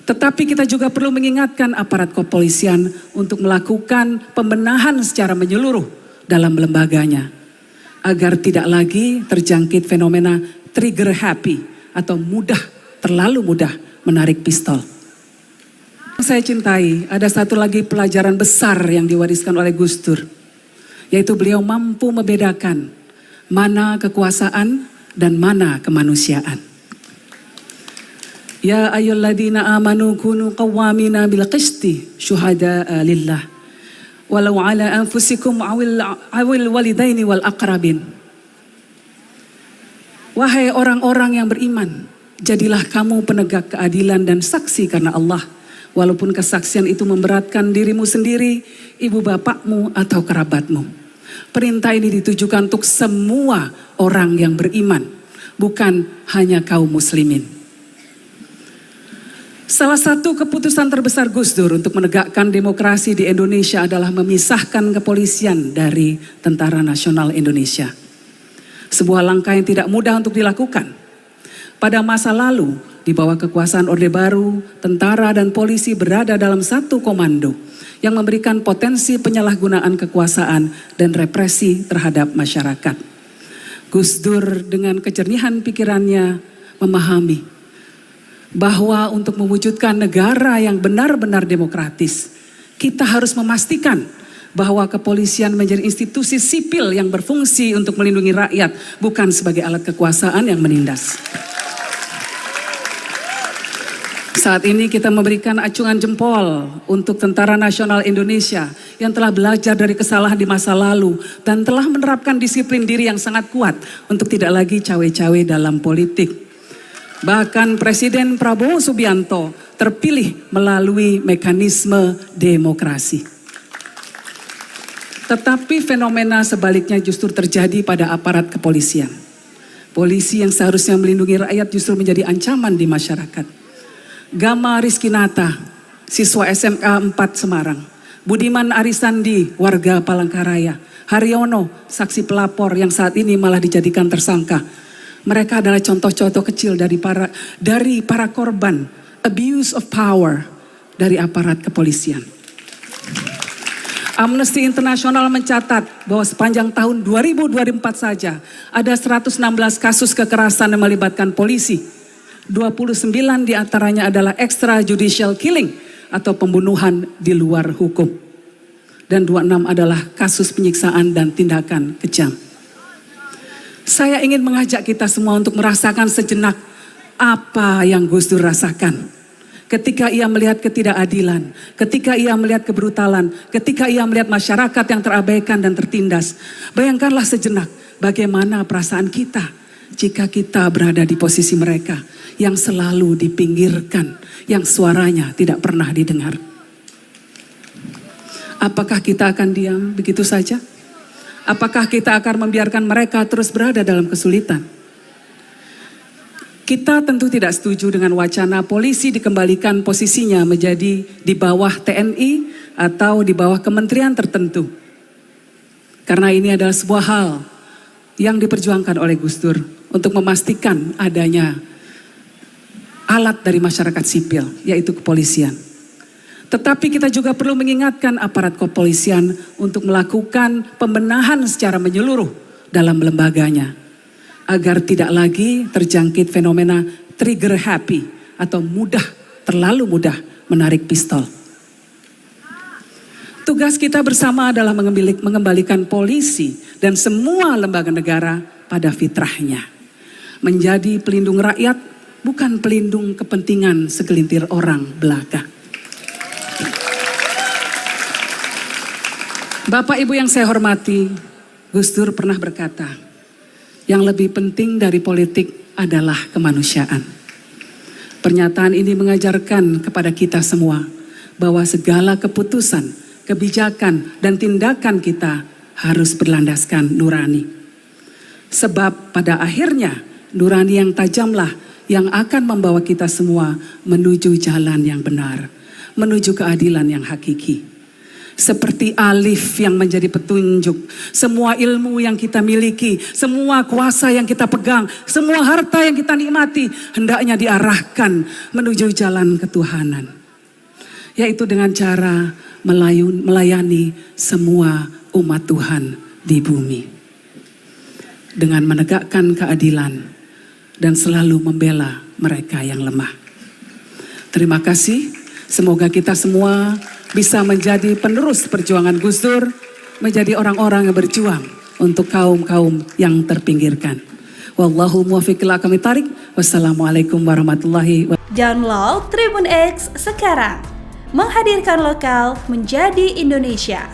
Tetapi kita juga perlu mengingatkan aparat kepolisian untuk melakukan pembenahan secara menyeluruh dalam lembaganya, agar tidak lagi terjangkit fenomena trigger happy atau terlalu mudah menarik pistol. Saya cintai, ada satu lagi pelajaran besar yang diwariskan oleh Gus Dur, yaitu beliau mampu membedakan mana kekuasaan dan mana kemanusiaan. Ya ayyuhalladzina amanu kunu qawwamina bil qisti syuhada'a lillah walau ala anfusikum awil walidaini wal aqrabin. Wahai orang-orang yang beriman, jadilah kamu penegak keadilan dan saksi karena Allah, walaupun kesaksian itu memberatkan dirimu sendiri, ibu bapakmu atau kerabatmu. Perintah ini ditujukan untuk semua orang yang beriman, bukan hanya kaum muslimin. Salah satu keputusan terbesar Gus Dur untuk menegakkan demokrasi di Indonesia adalah memisahkan kepolisian dari Tentara Nasional Indonesia. Sebuah langkah yang tidak mudah untuk dilakukan. Pada masa lalu, di bawah kekuasaan Orde Baru, tentara dan polisi berada dalam satu komando yang memberikan potensi penyalahgunaan kekuasaan dan represi terhadap masyarakat. Gus Dur dengan kejernihan pikirannya memahami bahwa untuk mewujudkan negara yang benar-benar demokratis, kita harus memastikan bahwa kepolisian menjadi institusi sipil yang berfungsi untuk melindungi rakyat, bukan sebagai alat kekuasaan yang menindas. Saat ini kita memberikan acungan jempol untuk Tentara Nasional Indonesia yang telah belajar dari kesalahan di masa lalu dan telah menerapkan disiplin diri yang sangat kuat untuk tidak lagi cawe-cawe dalam politik. Bahkan Presiden Prabowo Subianto terpilih melalui mekanisme demokrasi. Tetapi fenomena sebaliknya justru terjadi pada aparat kepolisian. Polisi yang seharusnya melindungi rakyat justru menjadi ancaman di masyarakat. Gama Rizkinata, siswa SMK 4 Semarang. Budiman Arisandi, warga Palangkaraya. Haryono, saksi pelapor yang saat ini malah dijadikan tersangka. Mereka adalah contoh-contoh kecil dari para korban abuse of power dari aparat kepolisian. Amnesty International mencatat bahwa sepanjang tahun 2024 saja ada 116 kasus kekerasan yang melibatkan polisi. 29 diantaranya adalah extrajudicial killing atau pembunuhan di luar hukum. Dan 26 adalah kasus penyiksaan dan tindakan kejam. Saya ingin mengajak kita semua untuk merasakan sejenak apa yang Gus Dur rasakan. Ketika ia melihat ketidakadilan, ketika ia melihat kebrutalan, ketika ia melihat masyarakat yang terabaikan dan tertindas. Bayangkanlah sejenak bagaimana perasaan kita jika kita berada di posisi mereka yang selalu dipinggirkan, yang suaranya tidak pernah didengar. Apakah kita akan diam begitu saja? Apakah kita akan membiarkan mereka terus berada dalam kesulitan? Kita tentu tidak setuju dengan wacana polisi dikembalikan posisinya menjadi di bawah TNI atau di bawah kementerian tertentu. Karena ini adalah sebuah hal yang diperjuangkan oleh Gus Dur untuk memastikan adanya alat dari masyarakat sipil, yaitu kepolisian. Tetapi kita juga perlu mengingatkan aparat kepolisian untuk melakukan pembenahan secara menyeluruh dalam lembaganya, agar tidak lagi terjangkit fenomena trigger happy atau terlalu mudah menarik pistol. Tugas kita bersama adalah mengembalikan polisi dan semua lembaga negara pada fitrahnya. Menjadi pelindung rakyat, bukan pelindung kepentingan segelintir orang belaka. Bapak Ibu yang saya hormati, Gus Dur pernah berkata, yang lebih penting dari politik adalah kemanusiaan. Pernyataan ini mengajarkan kepada kita semua bahwa segala keputusan, kebijakan, dan tindakan kita harus berlandaskan nurani. Sebab pada akhirnya nurani yang tajamlah yang akan membawa kita semua menuju jalan yang benar, menuju keadilan yang hakiki. seperti alif yang menjadi petunjuk. Semua ilmu yang kita miliki, semua kuasa yang kita pegang, semua harta yang kita nikmati, hendaknya diarahkan menuju jalan ketuhanan. Yaitu dengan cara melayani semua umat Tuhan di bumi. Dengan menegakkan keadilan dan selalu membela mereka yang lemah. Terima kasih, semoga kita semua bisa menjadi penerus perjuangan Gus Dur, menjadi orang-orang yang berjuang untuk kaum-kaum yang terpinggirkan. Wallahu muwaffiq ila aqwamit thariq. Wassalamualaikum warahmatullahi wabarakatuh. Download Tribun X sekarang. Menghadirkan lokal menjadi Indonesia.